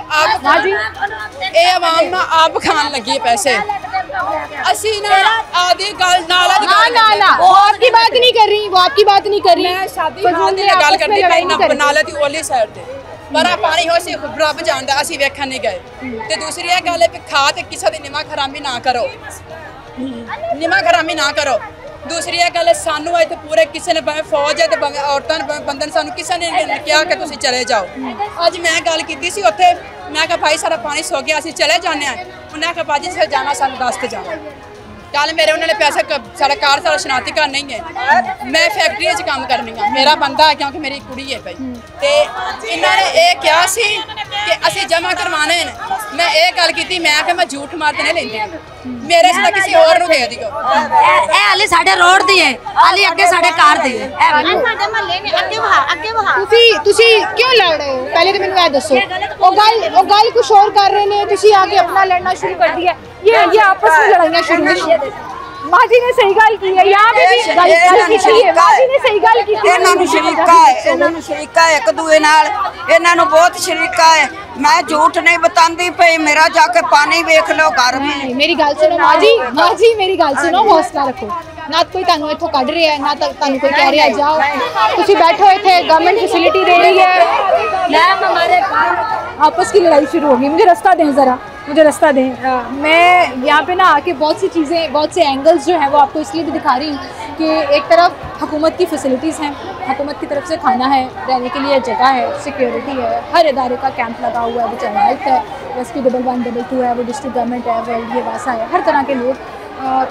ना आप खान लगी है पैसे। असि ना आधी गल ना वो आपकी बात नहीं कर रही, वो आपकी बात नहीं कर रही, शादी गल करती नाले की ओली साइड ते बड़ा पानी हो सी रब जानदा, असी वेखन नहीं गए। ते दूसरी गल है खा ते किसी दी निमा खरामी ना करो, निमा खरामी ना करो। दूसरी गल है सानू इतने पूरे किसी ने भावे फौज है तो भावे औरतां बंदन सानू किसी ने कहा कि तुसीं चले जाओ। अज मैं गल की सी उत्थे, मैं कहा भाई सारा पानी सो गया असीं चले जाने, उन्हें कहा भाजी से जाना सानू दस ते जाना। कल मेरे उन्होंने पैसे सारा कार सारा शनाती घर नहीं है, मैं फैक्ट्री च काम करनी हाँ, मेरा बंदा है क्योंकि मेरी कुड़ी है भाई। तो इन्होंने ये कहा सी कि असी जमा करवाने हैं, मैं ये गल की मैं झूठ मार नहीं लेंदी, मेरे से किसी और दे दियो। हाले साडे रोड दी है, हाले अगे साडे कार दी है, तुसी क्यों लड़ रहे हो? पहले तो मैंने दसो, ओ गल कुछ और कर रहे ने, तुसी आके अपना लड़ना शुरू कर दिया। ये आपस में लड़ाइयां शुरू हुई। माँ जी ने सही गल की है, यहाँ पे भी गल की है, माँ जी ने सही गल की है। इन्हां नूं शरीका है एक दूए नाल, इन्हां नूं बहुत शरीका है। मैं झूठ नहीं बतांदी पे, मेरा जाके पानी वेख लो घर में। मेरी गल सुनो माँ जी मेरी गल सुनो, हौसला रखो। ना कोई तुहानू इत्थों कढ रहा है, ना तुहानू कोई कह रहा है जाओ, तुसी बैठो इत्थे, गवर्नमेंट फैसिलिटी दे रही है। आपस की लड़ाई शुरू होगी। मुझे रास्ता दें ज़रा, मुझे रास्ता दें। मैं यहाँ पे ना आके बहुत सी चीज़ें, बहुत से एंगल्स जो हैं वो आपको इसलिए भी दिखा रही हूँ कि एक तरफ हुकूमत की फैसिलिटीज़ हैं, हुकूमत की तरफ से खाना है, रहने के लिए जगह है, सिक्योरिटी है, हर इदारे का कैंप लगा हुआ है, वो चाहे हेल्थ है, रेस्क्यू 111, 122 है, वो डिस्ट्रिक्ट गवर्नमेंट है, वो ये वासा है, हर तरह के लोग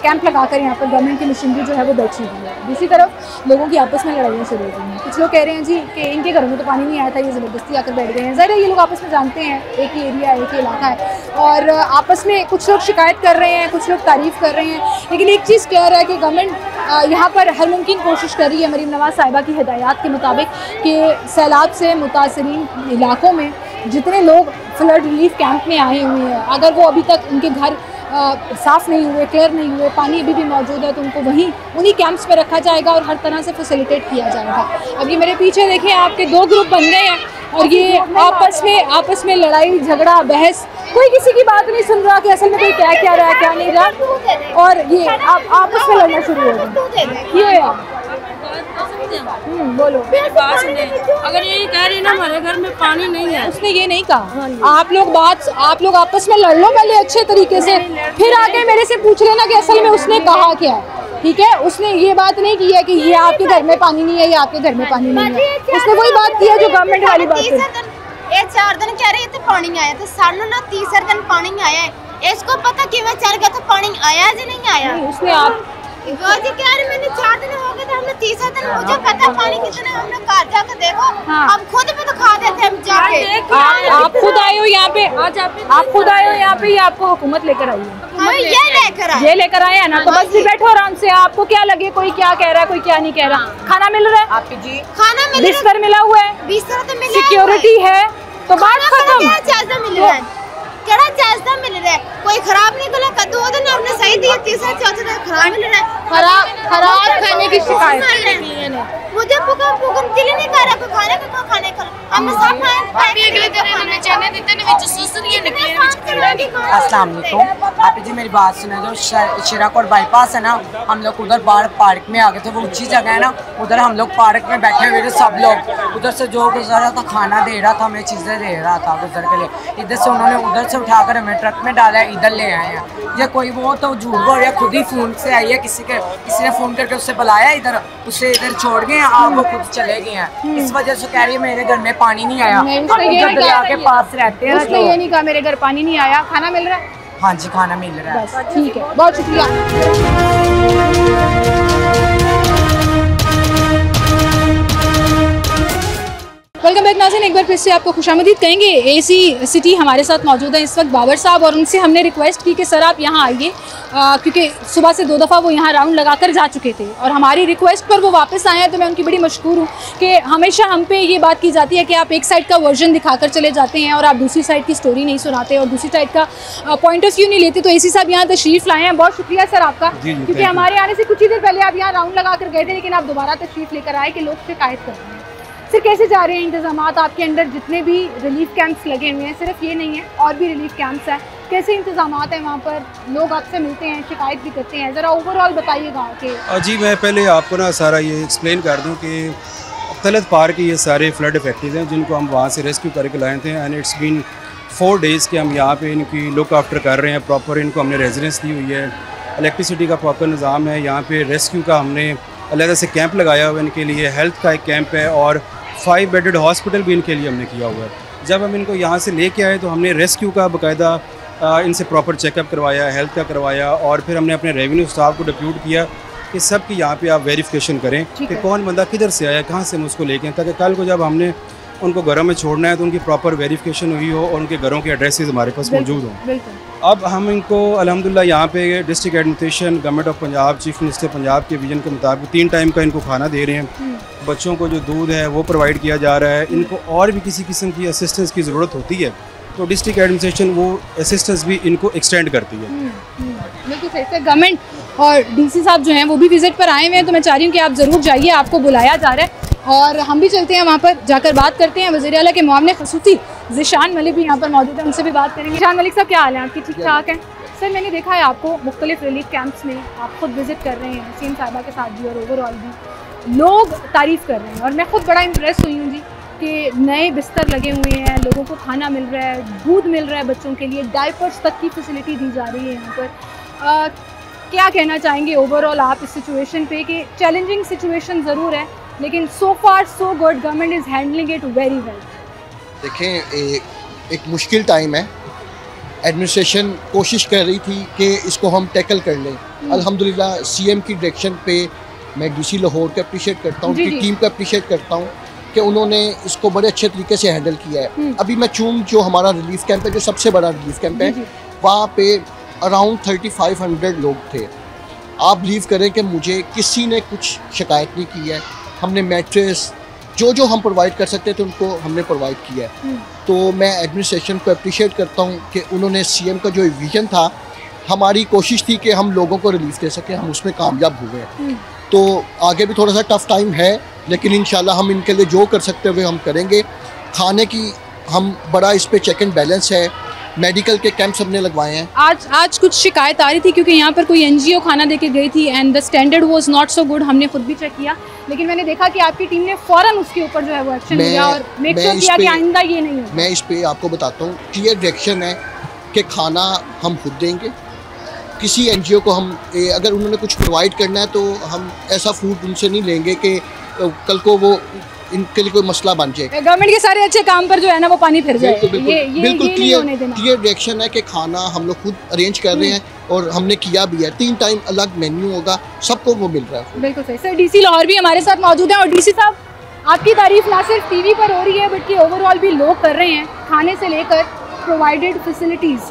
कैंप लगाकर यहाँ पर गवर्नमेंट की मशीनरी जो है वो बैठी हुई है। दूसरी तरफ लोगों की आपस में लड़ाइयाँ शुरू हो गई हैं। कुछ लोग कह रहे हैं जी कि इनके घरों में तो पानी नहीं आया था, ये ज़बरदस्ती आकर बैठ गए हैं। ज़रा ये लोग आपस में जानते हैं, एक ही एरिया, एक ही इलाका है, और आपस में कुछ लोग शिकायत कर रहे हैं, कुछ लोग तारीफ़ कर रहे हैं। लेकिन एक चीज़ क्लियर है कि गवर्नमेंट यहाँ पर हर मुमकिन कोशिश कर रही है मरीम नवाज़ साहिबा की हिदायत के मुताबिक कि सैलाब से मुतासरीन इलाकों में जितने लोग फ्लड रिलीफ कैंप में आए हुए हैं, अगर वो अभी तक उनके घर साफ़ नहीं हुए, क्लियर नहीं हुए, पानी अभी भी मौजूद है, तो उनको उन्हीं कैंप्स में रखा जाएगा और हर तरह से फैसिलिटेट किया जाएगा। अब ये मेरे पीछे देखें, आपके दो ग्रुप बन गए हैं और ये आपस में लड़ाई झगड़ा बहस, कोई किसी की बात नहीं सुन रहा कि असल में कोई क्या रहा है क्या नहीं रहा, और ये आपस में लड़ना शुरू हो गया। बोलो। अगर ये कह रही ना हमारे घर में पानी नहीं है, उसने ये नहीं कहा। आप लोग आपस में लड़ लो पहले अच्छे तरीके से, फिर आके मेरे से पूछ लेना कि असल में उसने कहा क्या है। ठीक है, उसने ये बात नहीं की है कि ये आपके घर में पानी नहीं है, ये आपके घर में पानी नहीं है। उसने वही बात की है जो गवर्नमेंट वाली बात है। ये 4 दिन कह रहे थे पानी आया, तो सानू ना तीसरे दिन पानी आया है। इसको पता कि मैं चल गया तो पानी आया या नहीं आया। उसने आप जी कह रहे मैंने 4 दिन हो गए थे, हमने तीसरा दिन मुझे पता पानी कितना, हमने घर जाकर देखो। हाँ। हम खुद भी तो खा देते हम जाके। आप खुद आए हो यहाँ पे, आप खुद आए हो यहाँ पे, ये आपको हुकूमत लेकर आई है। ये लेकर आए हैं ना, तो बस बैठो आराम से। आपको क्या लगे कोई क्या कह रहा है, कोई क्या नहीं कह रहा। खाना मिल रहा है आपकी जी, खाना मिल रहा है, बिस्तर मिला हुआ है, बिस्तर तो मिला, सिक्योरिटी है, तो बात खत्म। जायजा मिल रहा है, केड़ा जायजा मिल रहा है, कोई खराब नहीं गला कद्दू दिन आपने सही दिया, तीसरा चौथे दिन खराब मिल रहा है। खराब खाने की शिकायत मुझे पुकम दिल नहीं कर रहा, कोई खाने का हमने सब अस्सलाम वालेकुम। आप जी मेरी बात सुना, जो शिराकोट बाईपास है ना, हम लोग उधर बाहर पार्क में आ गए थे, वो ऊंची जगह है ना, उधर हम लोग पार्क में बैठे हुए थे सब लोग। उधर से जो गुजर रहा था खाना दे रहा था, हमें चीज़ें दे रहा था गुजर के लिए। इधर से उन्होंने उधर से उठाकर हमें ट्रक में डाला है, इधर ले आए हैं। ये कोई वो तो झूठ बोल रहा है, खुद ही फ़ोन से आई है, किसी ने फ़ोन करके उससे बुलाया इधर, उसे इधर छोड़ गए, आप वो खुद चले गए हैं। इस वजह से कह रही है मेरे घर में पानी नहीं आया। दरिया के पास रहते हैं, उसने ये नहीं कहा मेरे घर पानी नहीं आया। खाना मिल रहा है? हाँ जी खाना मिल रहा है। बस ठीक है, बहुत शुक्रिया। वेलकम बैक नाज़रीन, एक बार फिर से आपको खुशामदीद कहेंगे। एसी सिटी हमारे साथ मौजूद है इस वक्त बाबर साहब, और उनसे हमने रिक्वेस्ट की कि सर आप यहाँ आइए क्योंकि सुबह से 2 दफ़ा वो यहाँ राउंड लगाकर जा चुके थे और हमारी रिक्वेस्ट पर वो वापस आए हैं। तो मैं उनकी बड़ी मशकूर हूँ कि हमेशा हम पे ये बात की जाती है कि आप एक साइड का वर्जन दिखाकर चले जाते हैं और आप दूसरी साइड की स्टोरी नहीं सुनाते और दूसरी साइड का पॉइंट ऑफ व्यू नहीं लेते। तो एसी साहब यहाँ तशरीफ़ लाए हैं, बहुत शुक्रिया सर आपका, क्योंकि हमारे आने से कुछ ही देर पहले आप यहाँ राउंड लगा कर गए थे, लेकिन आप दोबारा तशरीफ़ लेकर आए कि लोग शिकायत कर रहे हैं। सर कैसे जा रहे हैं इंतज़ामात आपके अंदर? जितने भी रिलीफ कैंप्स लगे हुए हैं, सिर्फ ये नहीं है और भी रिलीफ कैंप्स हैं, कैसे इंतज़ामात हैं वहाँ पर? लोग आपसे मिलते हैं, शिकायत भी करते हैं, ज़रा ओवरऑल बताइए गाँव के। जी मैं पहले आपको ना सारा ये एक्सप्लेन कर दूँ कि तलत पार के ये सारे फ्लड इफेक्टेड हैं जिनको हम वहाँ से रेस्क्यू करके लाए थे एंड इट्स बीन 4 डेज़ के हम यहाँ पे इनकी लुक आफ्टर कर रहे हैं। प्रॉपर इनको हमने रेजिडेंस दी हुई है, इलेक्ट्रिसिटी का प्रॉपर निज़ाम है, यहाँ पे रेस्क्यू का हमने अलग से कैंप लगाया हुआ है इनके लिए, हेल्थ का एक कैंप है और 5 बेडेड हॉस्पिटल भी इनके लिए हमने किया हुआ है। जब हम इनको यहाँ से लेके आए तो हमने रेस्क्यू का बाकायदा इनसे प्रॉपर चेकअप करवाया, हेल्थ का करवाया और फिर हमने अपने रेवेन्यू स्टाफ को डिप्यूट किया कि सब की यहाँ पे आप वेरिफिकेशन करें कि कौन बंदा किधर से आया, कहाँ से हम उसको लेके आए, ताकि कल को जब हमने उनको घरों में छोड़ना है तो उनकी प्रॉपर वेरिफिकेशन हुई हो और उनके घरों के एड्रेसेस हमारे पास मौजूद हों। अब हम इनको अल्हम्दुलिल्लाह यहाँ पे district administration, government of Punjab, chief minister Punjab के विजन के मुताबिक 3 टाइम का इनको खाना दे रहे हैं। बच्चों को जो दूध है वो प्रोवाइड किया जा रहा है। इनको और भी किसी किस्म की असिस्टेंस की ज़रूरत होती है तो डिस्ट्रिक्ट एडमिनिस्ट्रेशन वो असिस्टेंस भी इनको एक्सटेंड करती है। बिल्कुल सही सर। गवर्नमेंट और डीसी साहब जो हैं वो भी विज़िट पर आए हुए हैं, तो मैं चाह रही हूँ कि आप ज़रूर जाइए, आपको बुलाया जा रहा है और हम भी चलते हैं वहाँ पर, जाकर बात करते हैं। वज़ीर आला के मुआवने ख़ुसूसी ज़ीशान मलिक भी यहाँ पर मौजूद है, उनसे भी बात करेंगे। ज़ीशान मलिक साहब क्या हाल है आपकी? ठीक ठाक है सर। मैंने देखा है आपको मुख्तलिफ रिलीफ कैंप्स में, आप खुद विज़िट कर रहे हैं सीएम साहिबा के साथ भी और ओवरऑल भी लोग तारीफ़ कर रहे हैं और मैं खुद बड़ा इम्प्रेस हुई हूँ जी कि नए बिस्तर लगे हुए हैं, लोगों को खाना मिल रहा है, दूध मिल रहा है बच्चों के लिए, डायपर्स तक की फैसिलिटी दी जा रही है यहाँ पर। क्या कहना चाहेंगे ओवरऑल आप इस सिचुएशन पे कि चैलेंजिंग सिचुएशन ज़रूर है लेकिन so far so good, government is handling it very well. देखें एक मुश्किल टाइम है, एडमिनिस्ट्रेशन कोशिश कर रही थी कि इसको हम टैकल कर लें। अल्हम्दुलिल्लाह सीएम की डायरेक्शन पे मैं डीसी लाहौर को अप्रिशिएट करता हूँ, उनकी टीम को अप्रिशिएट करता हूँ कि उन्होंने इसको बड़े अच्छे तरीके से हैंडल किया है। अभी मैं चूम जो हमारा रिलीफ कैंप है, जो सबसे बड़ा रिलीफ कैंप है, वहाँ पे अराउंड 3500 लोग थे। आप बिलीव करें कि मुझे किसी ने कुछ शिकायत नहीं की है। हमने मैट्रेस जो हम प्रोवाइड कर सकते थे उनको हमने प्रोवाइड किया है। तो मैं एडमिनिस्ट्रेशन को अप्रिशिएट करता हूँ कि उन्होंने सीएम का जो विजन था, हमारी कोशिश थी कि हम लोगों को रिलीफ दे सकें, हम उसमें कामयाब हो गए। तो आगे भी थोड़ा सा टफ टाइम है लेकिन इंशाल्लाह हम इनके लिए जो कर सकते हुए हम करेंगे। खाने की हम बड़ा इस पे चेक एंड बैलेंस है, मेडिकल के कैंप्स हमने लगवाए हैं। आज कुछ शिकायत आ रही थी क्योंकि यहाँ पर कोई एनजीओ खाना देके गई थी and the standard was not so good, हमने खुद भी चेक किया लेकिन मैंने देखा कि आपकी टीम ने फौरन उसके ऊपर जो है वो एक्शन लिया और मेक श्योर किया कि आइंदा ये नहीं हो। मैं इस पे आपको बताता हूँ, क्लियर डायरेक्शन है कि खाना हम खुद देंगे। किसी एनजीओ को हम अगर उन्होंने कुछ प्रोवाइड करना है तो हम ऐसा फूड उनसे नहीं लेंगे कि कल को वो इनके लिए कोई मसला बन जाए। गवर्नमेंट के सारे अच्छे काम पर जो है ना वो पानी फिर जाए। बिल्कुल क्लियर डायरेक्शन है कि खाना हम लोग खुद अरेंज कर रहे हैं और हमने किया भी है। 3 टाइम अलग मेन्यू होगा, सबको वो मिल रहा है। बिल्कुल सही सर। डीसी लाहौर भी हमारे साथ मौजूद है और डीसी साहब आपकी तारीफ ना सिर्फ टीवी पर हो रही है बल्कि ओवरऑल भी लोग कर रहे हैं, खाने से लेकर प्रोवाइडेड फैसिलिटीज़।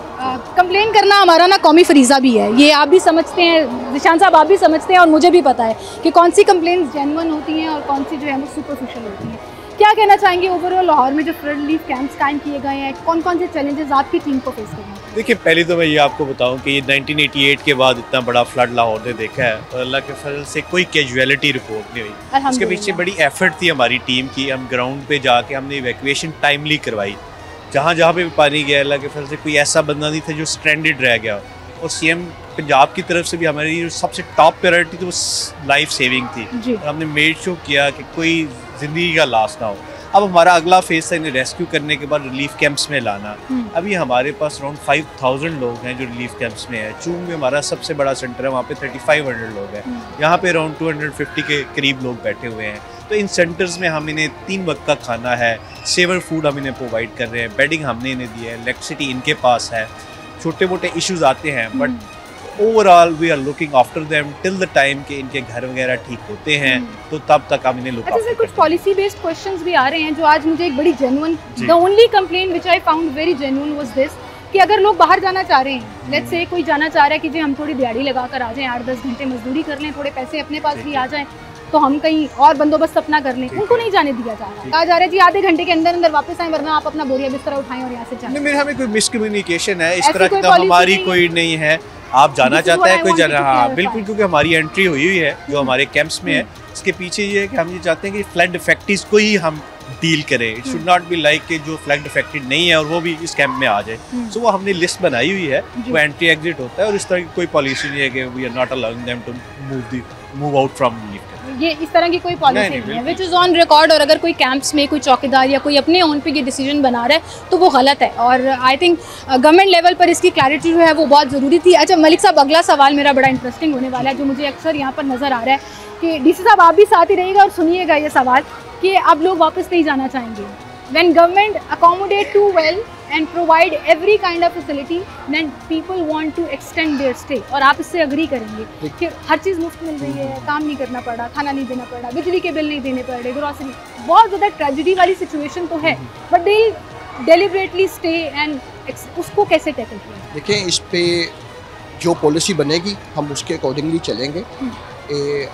कंप्लेन करना हमारा ना कौमी फरीज़ा भी है, ये आप भी समझते हैं, ज़ीशान साहब आप भी समझते हैं और मुझे भी पता है कि कौन सी कंप्लेंट्स जेन्युइन होती हैं और कौन सी जो है वो सुपरफिशियल होती हैं। क्या कहना चाहेंगे ओवरऑल लाहौर में जो फ्लड रिलीफ कैंप्स कायम किए गए हैं, कौन कौन से चैलेंजेस आपकी टीम को फेस करना है? देखिए पहले तो मैं ये आपको बताऊं कि ये 1988 के बाद इतना बड़ा फ्लड लाहौर ने देखा है और अल्लाह के फजल से कोई कैजुअलिटी रिपोर्ट नहीं हुई। इसके पीछे बड़ी एफर्ट थी हमारी टीम की। हम ग्राउंड पे जाके हमने इवैक्यूएशन टाइमली करवाई, जहाँ जहाँ पे भी पानी गया अल्लाह के फजल से कोई ऐसा बंदा नहीं था जो स्ट्रैंडेड रह गया। और सीएम पंजाब की तरफ से भी हमारी जो सबसे टॉप प्रायोरिटी थी वो लाइफ सेविंग थी और हमने मेड श्योर किया कि कोई ज़िंदगी का लॉस ना हो। अब हमारा अगला फेज था इन्हें रेस्क्यू करने के बाद रिलीफ कैंप्स में लाना। अभी हमारे पास अराउंड 5000 लोग हैं जो रिलीफ कैंप्स में है। चूम में हमारा सबसे बड़ा सेंटर है, वहाँ पे 3500 लोग हैं, यहाँ पे अराउंड 250 के करीब लोग बैठे हुए हैं। तो इन सेंटर्स में हम इन्हें 3 वक्त का खाना है, सेवर फूड हम इन्हें प्रोवाइड कर रहे हैं, बेडिंग हमने इन्हें दी है, इलेक्ट्रिसिटी इनके पास है। छोटे मोटे इश्यूज आते हैं but overall we are looking after them till the time कि इनके घर वगैरह ठीक होते हैं तो तब तक हम इन्हें लुक। अच्छा सर, कुछ पॉलिसी बेस्ड क्वेश्चंस भी आ रहे हैं जो आज मुझे एक बड़ी genuine, the only complaint which I found very genuine was this कि अगर लोग बाहर जाना चाह रहे हैं, लेट्स से कोई जाना चाह रहा है कि जी हम थोड़ी दिहाड़ी लगा कर आ जाएं, 8-10 घंटे मजदूरी कर लें, थोड़े पैसे अपने पास भी आ जाएं, तो हम कहीं और बंदोबस्त अपना कर लें, उनको नहीं जाने दिया जा रहा। कहा जा रहा है जी आधे घंटे के अंदर अंदर वापस आए, वरना आप अपना बोरिया बिस्तरा उठाएं और यहाँ से जाएं। मेरे हमें कोई मिसकम्युनिकेशन है, इस तरह की हमारी कोई नहीं है। आप जाना चाहता है कोई जाना, हाँ बिल्कुल, क्योंकि हमारी एंट्री हुई है जो हमारे कैंप्स में है। इसके पीछे ये है कि हम ये चाहते हैं कि फ्लड इफेक्टेड को ही हम डील करें। It should not be like कि जो फ्लड इफेक्टेड नहीं है और वो भी इस कैंप में आ जाए। सो वो हमने लिस्ट बनाई हुई है, वो एंट्री एग्जिट होता है और इस तरह की कोई पॉलिसी नहीं है कि we are not allowing them to move out from leave. ये इस तरह की कोई पॉलिसी नहीं है विच इज़ ऑन रिकॉर्ड। और अगर कोई कैंप्स में कोई चौकीदार या कोई अपने ओन पे ये डिसीजन बना रहा है तो वो गलत है, और आई थिंक गवर्नमेंट लेवल पर इसकी क्लैरिटी जो है वो बहुत ज़रूरी थी। अच्छा मलिक साहब, अगला सवाल मेरा बड़ा इंटरेस्टिंग होने वाला है, जो मुझे अक्सर यहाँ पर नज़र आ रहा है कि डीसी साहब आप भी साथ ही रहिएगा और सुनिएगा ये सवाल कि अब लोग वापस नहीं जाना चाहेंगे। When government accommodate to well and provide every kind of facility, then people want to extend their stay। और आप इससे अग्री करेंगे कि हर चीज़ मुफ्त मिल रही है, काम नहीं करना पड़ रहा, खाना नहीं देना पड़ रहा, बिजली के बिल नहीं देने पड़ रहे, ग्रॉसरी, बहुत ज़्यादा ट्रेजिडी वाली सिचुएशन तो है, but they deliberately stay and उसको कैसे टैकल किया? देखिए, इस पे जो पॉलिसी बनेगी हम उसके अकॉर्डिंगली चलेंगे।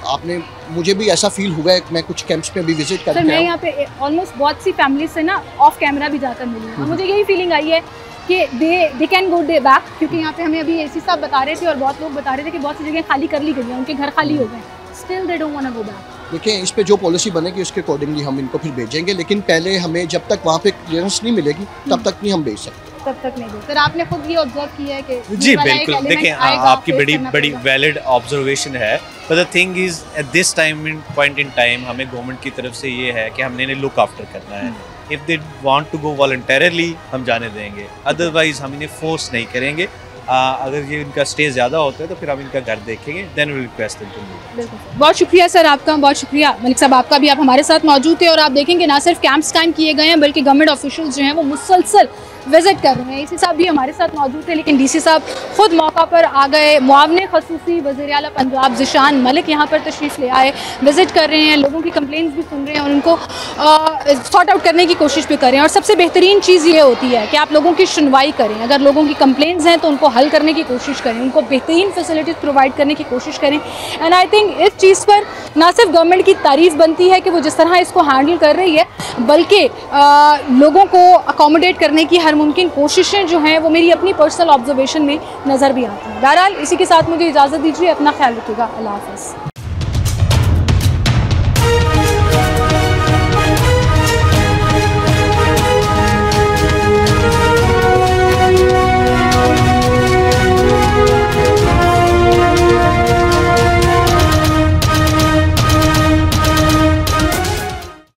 आपने मुझे भी ऐसा फील हुआ है, मैं कुछ कैंप्स में भी विजिट करके मैं यहाँ पे ऑलमोस्ट बहुत सी फैमिली से ना ऑफ कैमरा भी जाकर मिली हूँ, मुझे यही फीलिंग आई है कि they can go they back, क्योंकि यहाँ पे हमें अभी एसी साहब बता रहे थे और बहुत लोग बता रहे थे कि बहुत सी जगह खाली कर ली गई हैं, उनके घर खाली हो गए, still they don't want to go back. देखिए, इस पे जो पॉलिसी बनेगी उसके अकॉर्डिंगली हम इनको फिर भेजेंगे, लेकिन पहले हमें जब तक वहाँ पे क्लियरेंस नहीं मिलेगी तब तक नहीं हम भेज सकते। तब तक नहीं। सर आपने खुद ये ऑब्जर्व किया है कि जी बिल्कुल, देखिए आपकी बड़ी वैलिड ऑब्जर्वेशन है, पर the thing is at this point in time हमें गवर्नमेंट की तरफ से ये है कि हमने इन्हें लुक आफ्टर करना है। If they want to go voluntarily हम जाने देंगे, अदरवाइज हम इन्हें फोर्स नहीं करेंगे। अगर ये इनका स्टे ज़्यादा होता है तो फिर हम इनका घर देखेंगे, then will request them to move. बहुत शुक्रिया सर आपका, बहुत शुक्रिया मलिक साहब आपका भी, आप हमारे साथ मौजूद थे। और आप देखेंगे ना सिर्फ कैंप्स कायम किए गए हैं बल्कि गवर्नमेंट ऑफिशियल्स जो हैं वो मुसलसल विजिट कर रहे हैं। एसी साहब भी हमारे साथ मौजूद थे, लेकिन डीसी साहब खुद मौका पर आ गए। मुआवने खसूसी वज़ीर आला पंजाब ज़िशान मलिक यहाँ पर तशरीफ़ ले आए, विजिट कर रहे हैं, लोगों की कंप्लेंट्स भी सुन रहे हैं और उनको सॉर्ट आउट करने की कोशिश भी कर रहे हैं। और सबसे बेहतरीन चीज़ ये होती है कि आप लोगों की सुनवाई करें, अगर लोगों की कंप्लेंट्स हैं तो उनको हल करने की कोशिश करें, उनको बेहतरीन फैसिलिटीज़ प्रोवाइड करने की कोशिश करें। एंड आई थिंक इस चीज़ पर ना सिर्फ गवर्नमेंट की तारीफ़ बनती है कि वो जिस तरह इसको हैंडल कर रही है, बल्कि लोगों को अकोमोडेट करने की हर मुमकिन कोशिशें जो हैं वो मेरी अपनी पर्सनल ऑब्जर्वेशन में नज़र भी आती हैं। बहरहाल इसी के साथ मुझे इजाज़त दीजिए, अपना ख्याल रखिएगा, अल्लाह हाफ़िज़।